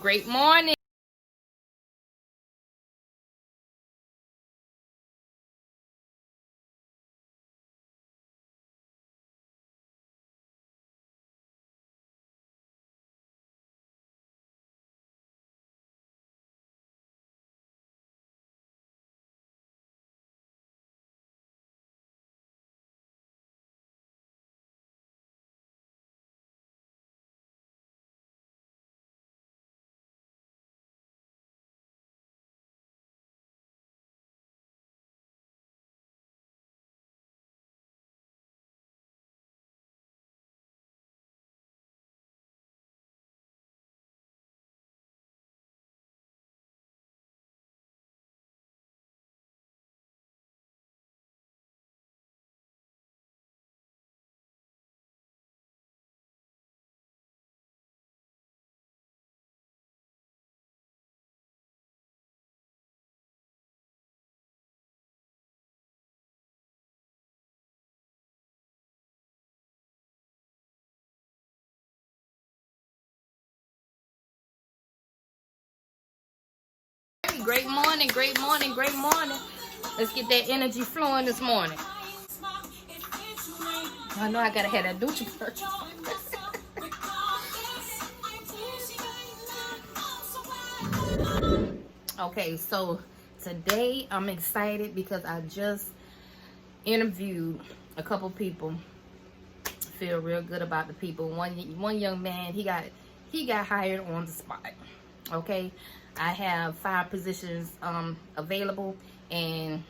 Great morning. Great morning, great morning, great morning. Let's get that energy flowing this morning. I know I gotta have that douche first. Okay, so today I'm excited because I just interviewed a couple people. Feel real good about the people. One young man, he got hired on the spot. Okay, I have 5 positions available, and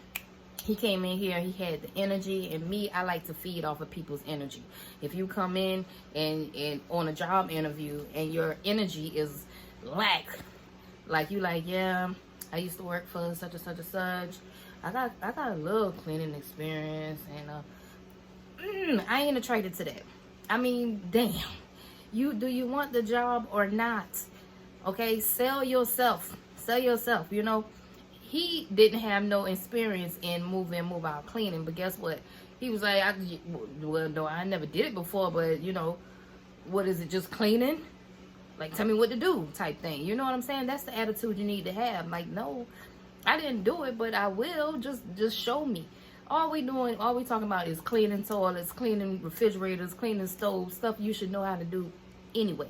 he came in here. He had the energy, and me, I like to feed off of people's energy. If you come in and on a job interview and your energy is like you like, yeah, I used to work for such and such and such. I got a little cleaning experience, and I ain't attracted to that. I mean, damn, do you want the job or not? Okay, sell yourself. You know, he didn't have no experience in move out cleaning, but guess what? He was like, well, no, I never did it before, but you know, what is it? Just cleaning? Like, tell me what to do, type thing. You know what I'm saying? That's the attitude you need to have. Like, no, I didn't do it, but I will. Just show me. All we talking about is cleaning toilets, cleaning refrigerators, cleaning stoves, stuff you should know how to do anyway.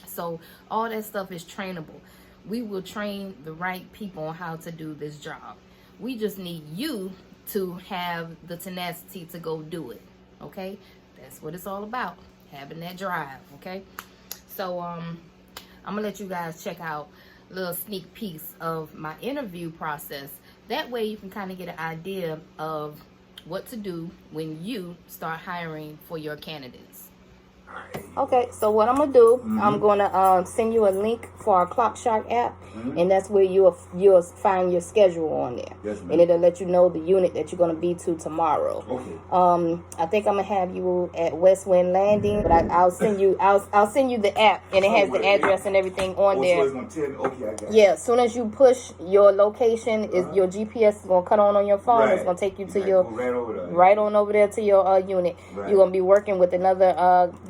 So all that stuff is trainable. We will train the right people on how to do this job. We just need you to have the tenacity to go do it. Okay? That's what it's all about. Having that drive. Okay? So I'm gonna let you guys check out a little sneak piece of my interview process. That way you can kind of get an idea of what to do when you start hiring for your candidates. Okay, so what I'm gonna do, I'm gonna send you a link for our Clock Shark app, and that's where you'll find your schedule on there. Yes, and it'll let you know the unit that you're gonna be to tomorrow. Okay. I think I'm gonna have you at West Wind Landing, but I'll send you the app, and it has the address and everything on there. So it's gonna tell me, okay, I got it. Yeah, as soon as you push your location, your GPS is gonna cut on your phone. Right. It's gonna take you to your right on over there to your unit. Right. You're gonna be working with another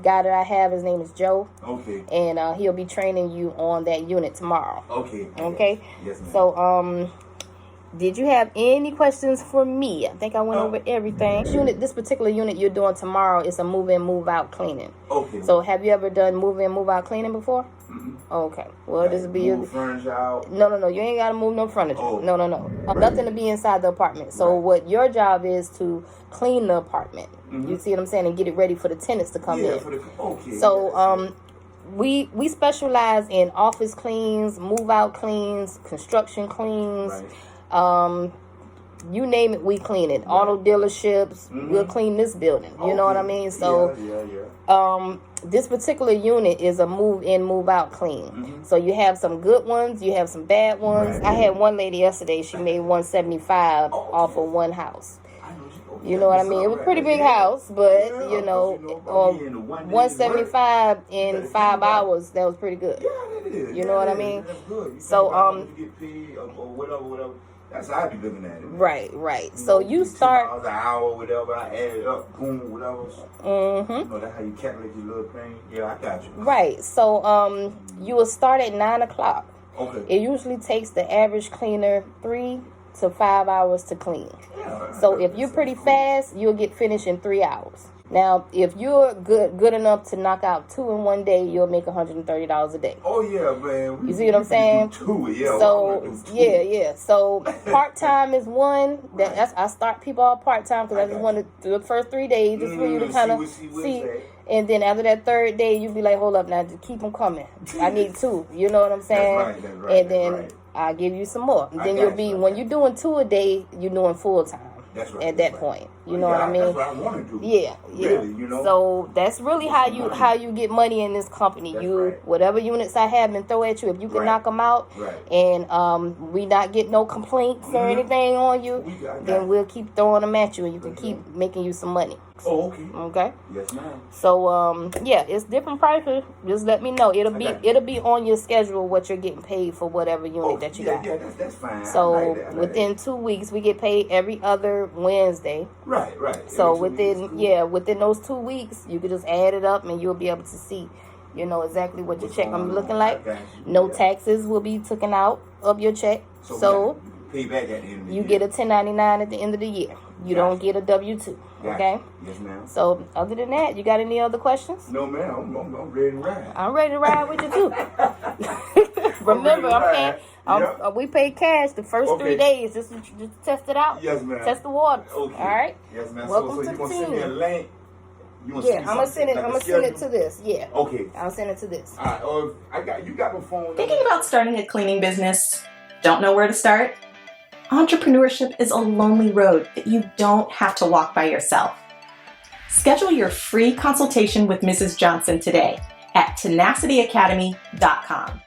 guy that I have. His name is Joe. Okay. And he'll be training you on that unit tomorrow. Okay. Okay. Yes, ma'am. So did you have any questions for me? I think I went over everything. This particular unit you're doing tomorrow is a move in, move out cleaning. Okay. So have you ever done move in, move out cleaning before? Okay. Well, this will be move furniture out. No. You ain't gotta move no furniture. Oh. No. Right. Nothing to be inside the apartment. So what your job is to clean the apartment. You see what I'm saying, and get it ready for the tenants to come in. So we specialize in office cleans, move out cleans, construction cleans. Right. You name it, we clean it. Right. Auto dealerships, we'll clean this building. You know what I mean? So this particular unit is a move in, move out clean. So you have some good ones, you have some bad ones. Right. I had one lady yesterday, she made $175 off of one house. You know what I mean? It was a pretty big house, but you know, 175 in 5 hours, that was pretty good. You know what I mean? So That's how I be looking at it. Right. So you start $2 an hour, whatever. I add it up, boom, whatever. That's how you calculate your little thing. Yeah, I got you. Right. So you will start at 9 o'clock. Okay. It usually takes the average cleaner 3 to 5 hours to clean. Yeah, so if you're pretty fast, you'll get finished in 3 hours. Now, if you're good enough to knock out 2 in one day, you'll make $130 a day. Oh yeah, man. You see what I'm saying? So So part time is one. I start people off part time because I just want to do the first 3 days just for you to kind of see. And then after that third day, you be like, hold up now, just keep them coming. I need 2. You know what I'm saying? That's right. And then I'll give you some more. And then you'll be when you're doing 2 a day, you're doing full time. That's right. At that point, you know what I mean? That's what I want to do. Yeah. Really, you know. So that's really how you get money in this company. Whatever units I have and throw at you, if you can knock them out, and we not get no complaints or anything on you, then we'll keep throwing them at you, and you can keep making you some money. Oh, okay. Okay. Yes, ma'am. So it's different prices. Just let me know. It'll be on your schedule what you're getting paid for whatever unit that you got. Yeah, that's fine. So within 2 weeks, we get paid every other Wednesday. Right. So within those 2 weeks, you can just add it up and you'll be able to see, exactly what your check I'm looking like. No taxes will be taken out of your check. So pay back at the end of the you year. get a 1099 at the end of the year. You don't get a W-2. Okay? Yes, ma'am. So other than that, you got any other questions? No, ma'am. I'm ready to ride. I'm ready to ride with you too. Remember, we pay cash the first 3 days just to test it out. Yes, ma'am. Test the water. Okay. All right. Yes, ma'am. Welcome so to you the team. Send me a link. I'm gonna send it to this. Yeah. Okay. I'll send it to this. All right. You got my phone. Thinking about starting a cleaning business? Don't know where to start? Entrepreneurship is a lonely road that you don't have to walk by yourself. Schedule your free consultation with Mrs. Johnson today at tenacityacademy.com.